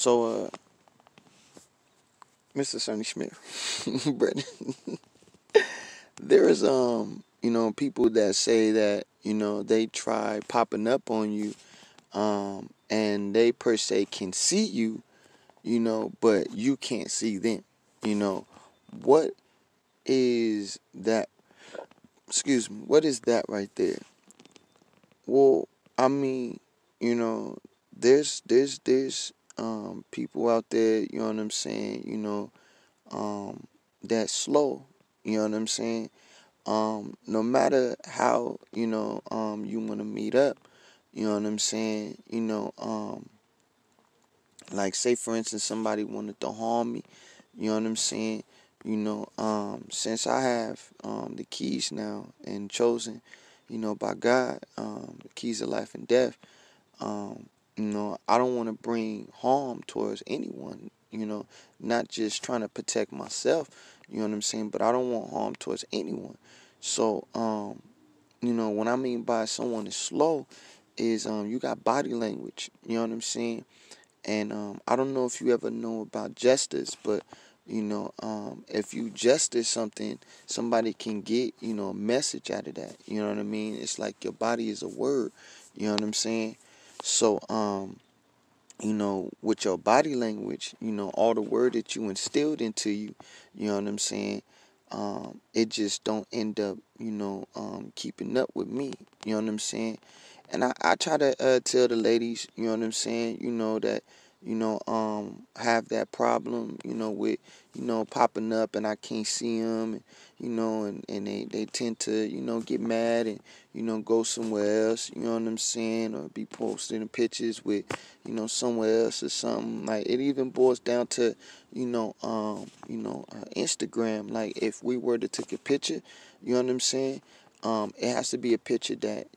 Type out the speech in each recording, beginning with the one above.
So, Mr. Sunny Smith, Brandon, there is people that say that they try popping up on you, and they per se can see you, but you can't see them. What is that? Excuse me. What is that right there? Well, I mean, you know, there's people out there, you know what I'm saying, that's slow, you know what I'm saying? No matter how, you wanna meet up, you know what I'm saying, like say for instance somebody wanted to harm me, you know what I'm saying? Since I have the keys now and chosen, by God, the keys of life and death, I don't want to bring harm towards anyone, not just trying to protect myself, you know what I'm saying, but I don't want harm towards anyone. So, what I mean by someone is slow is you got body language, you know what I'm saying? And I don't know if you ever know about gestures, but if you gesture something, somebody can get a message out of that. You know what I mean? It's like your body is a word. You know what I'm saying? So with your body language, all the word that you instilled into you, you know what I'm saying? It just don't end up, keeping up with me. You know what I'm saying? And I try to tell the ladies, you know what I'm saying, that, have that problem, with, popping up and I can't see them, and they tend to, get mad and, go somewhere else, you know what I'm saying, or be posting pictures with, somewhere else or something. Like it even boils down to, Instagram. Like if we were to take a picture, you know what I'm saying, it has to be a picture that,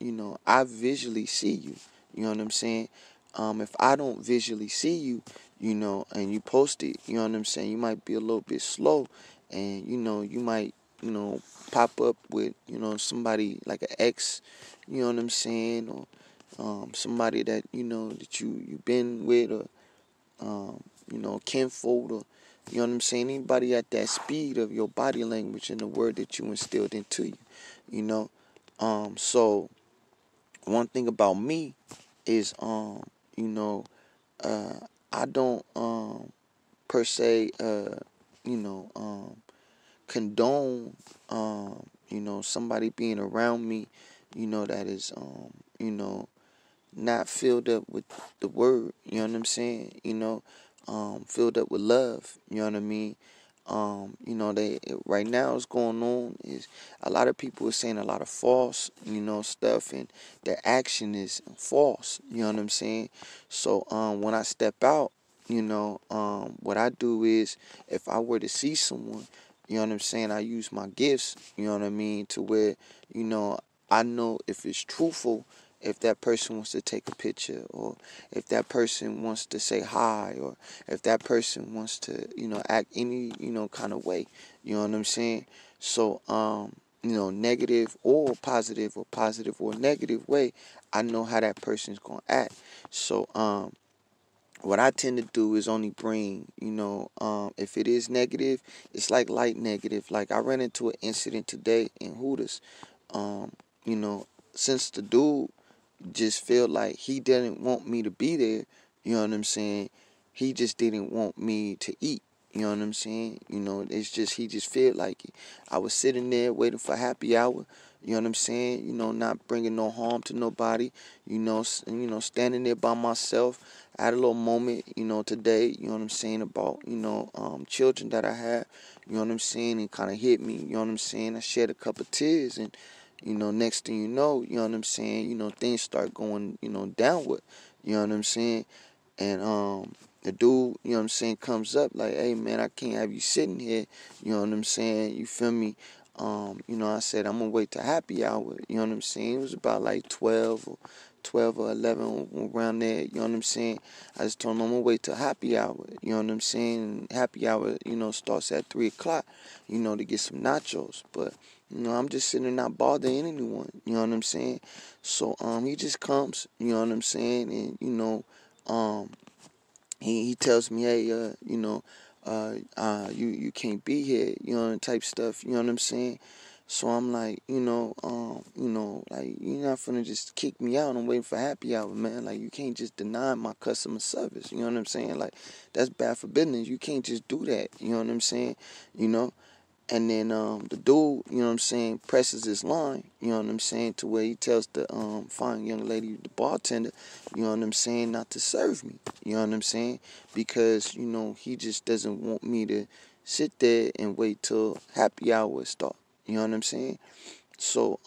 I visually see you. You know what I'm saying? If I don't visually see you, and you post it, you know what I'm saying, you might be a little bit slow and, you might, pop up with, somebody like an ex, you know what I'm saying, or somebody that, that you've been with, or, kinfolk, or, you know what I'm saying, anybody at that speed of your body language and the word that you instilled into you, you know. So one thing about me is, you know, uh, I don't, per se, condone, somebody being around me, that is, not filled up with the word, you know what I'm saying? Filled up with love, you know what I mean? They right now what's going on is a lot of people are saying a lot of false, stuff, and their action is false, you know what I'm saying? So when I step out, what I do is if I were to see someone, you know what I'm saying, I use my gifts, you know what I mean, to where, I know if it's truthful, if that person wants to take a picture, or if that person wants to say hi, or if that person wants to, act any, kind of way, you know what I'm saying? So, negative or positive or negative way, I know how that person's going to act. So, what I tend to do is only bring, if it is negative, it's like light negative. Like I ran into an incident today in Hooters. Um, you know, since the dude just felt like he didn't want me to be there, you know what I'm saying? He just didn't want me to eat. You know what I'm saying? It's just he just felt like it. I was sitting there waiting for happy hour. You know what I'm saying? Not bringing no harm to nobody. Standing there by myself. I had a little moment, today. You know what I'm saying, about children that I have. You know what I'm saying, and kind of hit me. You know what I'm saying? I shed a couple of tears, and next thing you know what I'm saying, things start going, downward. You know what I'm saying? And the dude, you know what I'm saying, comes up like, hey man, I can't have you sitting here, you know what I'm saying, you feel me? I said I'm gonna wait till happy hour, you know what I'm saying? It was about like 12 or 11 around there, you know what I'm saying? I just told him I'm gonna wait till happy hour, you know what I'm saying? Happy hour, starts at 3 o'clock, to get some nachos. But I'm just sitting there not bothering anyone, you know what I'm saying? So he just comes, you know what I'm saying, and um he tells me, hey, you can't be here, type stuff, you know what I'm saying? So I'm like, like, you're not finna just kick me out. I'm waiting for happy hour, man. Like, you can't just deny my customer service, you know what I'm saying? Like, that's bad for business. You can't just do that, you know what I'm saying? You know? And then the dude, you know what I'm saying, presses his line, you know what I'm saying, to where he tells the fine young lady, the bartender, you know what I'm saying, not to serve me, you know what I'm saying, because, he just doesn't want me to sit there and wait till happy hour start, you know what I'm saying. So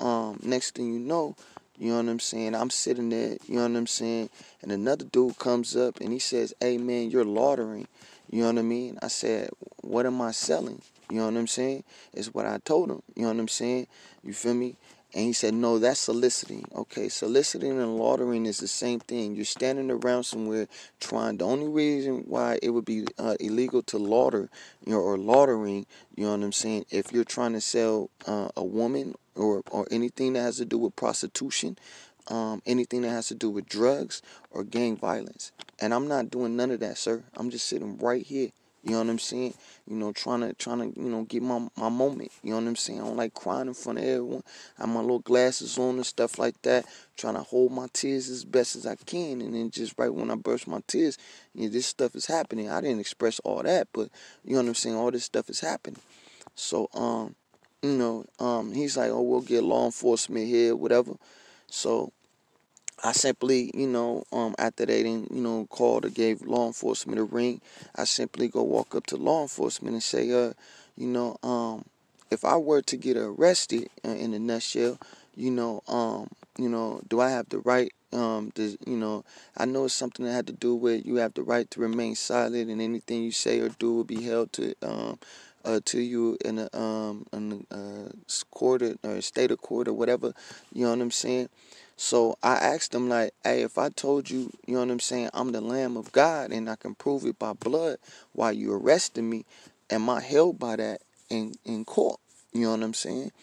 next thing you know what I'm saying, I'm sitting there, you know what I'm saying, and another dude comes up and he says, hey man, you're laundering, you know what I mean. I said, what am I selling? You know what I'm saying? It's what I told him, you know what I'm saying, you feel me? And he said, no, that's soliciting. Okay, soliciting and laundering is the same thing. You're standing around somewhere trying. The only reason why it would be illegal to launder, or laundering, you know what I'm saying, if you're trying to sell a woman, or anything that has to do with prostitution, anything that has to do with drugs or gang violence. And I'm not doing none of that, sir. I'm just sitting right here. You know what I'm saying? Trying to, get my moment. You know what I'm saying? I don't like crying in front of everyone. I have my little glasses on and stuff like that. Trying to hold my tears as best as I can. And then just right when I burst my tears, this stuff is happening. I didn't express all that, but you know what I'm saying? All this stuff is happening. So, he's like, oh, we'll get law enforcement here, whatever. So I simply, after they didn't, called or gave law enforcement a ring, I simply go walk up to law enforcement and say, if I were to get arrested, in a nutshell, do I have the right, I know it's something that had to do with you have the right to remain silent, and anything you say or do will be held to you in a court or state of court or whatever, you know what I'm saying? So I asked them, like, hey, if I told you, you know what I'm saying, I'm the Lamb of God and I can prove it by blood while you arrested me, am I held by that in court? You know what I'm saying?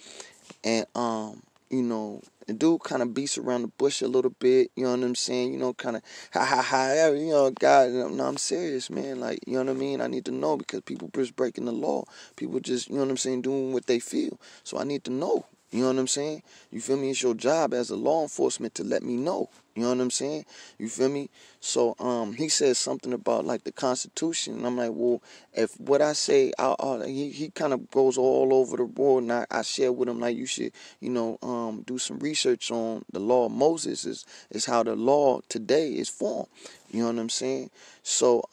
And the dude kind of beats around the bush a little bit, you know what I'm saying? Kind of ha, God, no, I'm serious, man. Like, you know what I mean? I need to know because people just breaking the law. People just, you know what I'm saying, doing what they feel. So I need to know. You know what I'm saying? You feel me? It's your job as a law enforcement to let me know. You know what I'm saying? You feel me? So he says something about like the Constitution, and I'm like, well, if what I say, he kind of goes all over the board, and I share with him like you should, do some research on the law of Moses is how the law today is formed. You know what I'm saying? So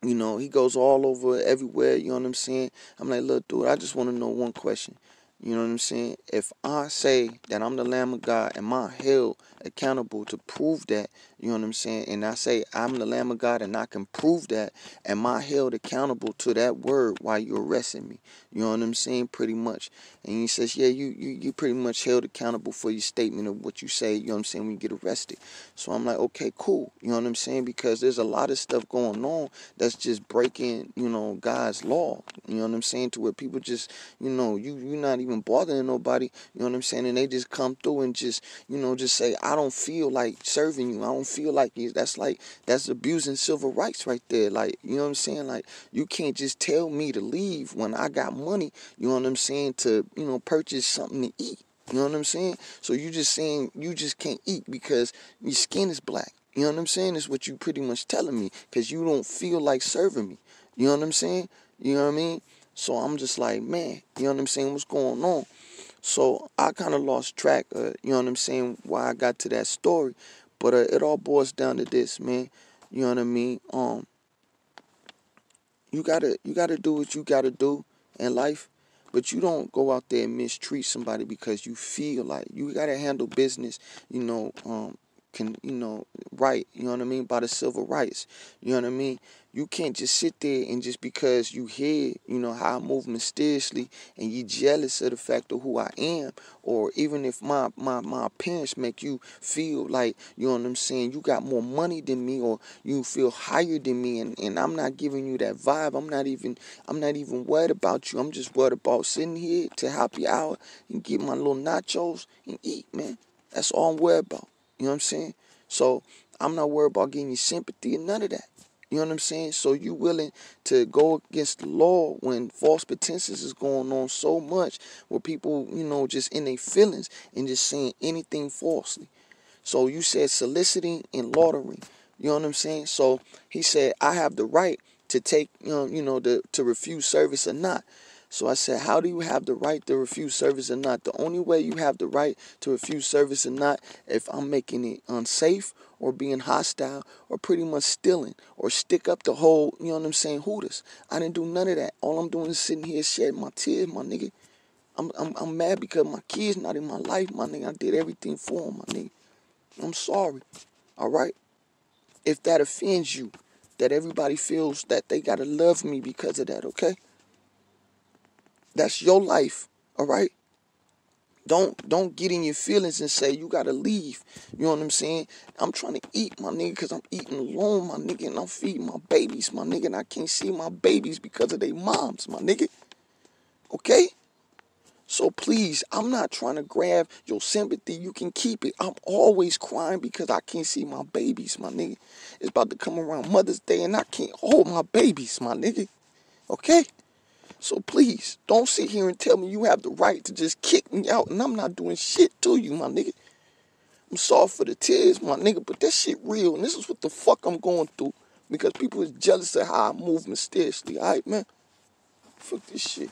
he goes all over everywhere. You know what I'm saying? I'm like, look, dude, I just want to know one question. You know what I'm saying? If I say that I'm the Lamb of God, am I held accountable to prove that? You know what I'm saying? And I say I'm the Lamb of God and I can prove that. Am I held accountable to that word while you're arresting me? You know what I'm saying? Pretty much. And he says, yeah, you pretty much held accountable for your statement of what you say, you know what I'm saying, when you get arrested. So I'm like, okay, cool. You know what I'm saying? Because there's a lot of stuff going on that's just breaking, God's law. You know what I'm saying? To where people just, you're not even bothering nobody, you know what I'm saying? And they just come through and just, just say, I don't feel like serving you. I don't feel like you. That's abusing civil rights right there. Like, you know what I'm saying? Like, you can't just tell me to leave when I got money, you know what I'm saying, to, purchase something to eat. You know what I'm saying? So you just saying you just can't eat because your skin is black. You know what I'm saying? That's what you pretty much telling me because you don't feel like serving me. You know what I'm saying? You know what I mean? So I'm just like, man, you know what I'm saying? What's going on? So I kind of lost track, you know what I'm saying, why I got to that story. But it all boils down to this, man. You know what I mean? You gotta do what you gotta do in life, but you don't go out there and mistreat somebody because you feel like you gotta handle business, right, you know what I mean, by the civil rights. You know what I mean? You can't just sit there and just because you hear, how I move mysteriously and you jealous of the fact of who I am, or even if my appearance make you feel like, you know what I'm saying, you got more money than me or you feel higher than me, and I'm not giving you that vibe. I'm not even worried about you. I'm just worried about sitting here to happy hour and get my little nachos and eat, man. That's all I'm worried about. You know what I'm saying? So I'm not worried about getting your sympathy and none of that. You know what I'm saying? So you willing to go against the law when false pretenses is going on so much, where people, just in their feelings and just saying anything falsely. So you said soliciting and laundering. You know what I'm saying? So he said, I have the right to take, to refuse service or not. So I said, how do you have the right to refuse service or not? The only way you have the right to refuse service or not, if I'm making it unsafe or being hostile or pretty much stealing or stick up the whole, you know what I'm saying, hooters. I didn't do none of that. All I'm doing is sitting here shedding my tears, my nigga. I'm mad because my kid's not in my life, my nigga. I did everything for him, my nigga. I'm sorry. All right? If that offends you, that everybody feels that they gotta love me because of that, okay? That's your life, all right? Don't get in your feelings and say you gotta leave. You know what I'm saying? I'm trying to eat, my nigga, because I'm eating alone, my nigga, and I'm feeding my babies, my nigga, and I can't see my babies because of their moms, my nigga. Okay? So please, I'm not trying to grab your sympathy. You can keep it. I'm always crying because I can't see my babies, my nigga. It's about to come around Mother's Day and I can't hold my babies, my nigga. Okay? So please, don't sit here and tell me you have the right to just kick me out and I'm not doing shit to you, my nigga. I'm sorry for the tears, my nigga, but that shit real and this is what the fuck I'm going through because people is jealous of how I move mysteriously, alright, man? Fuck this shit.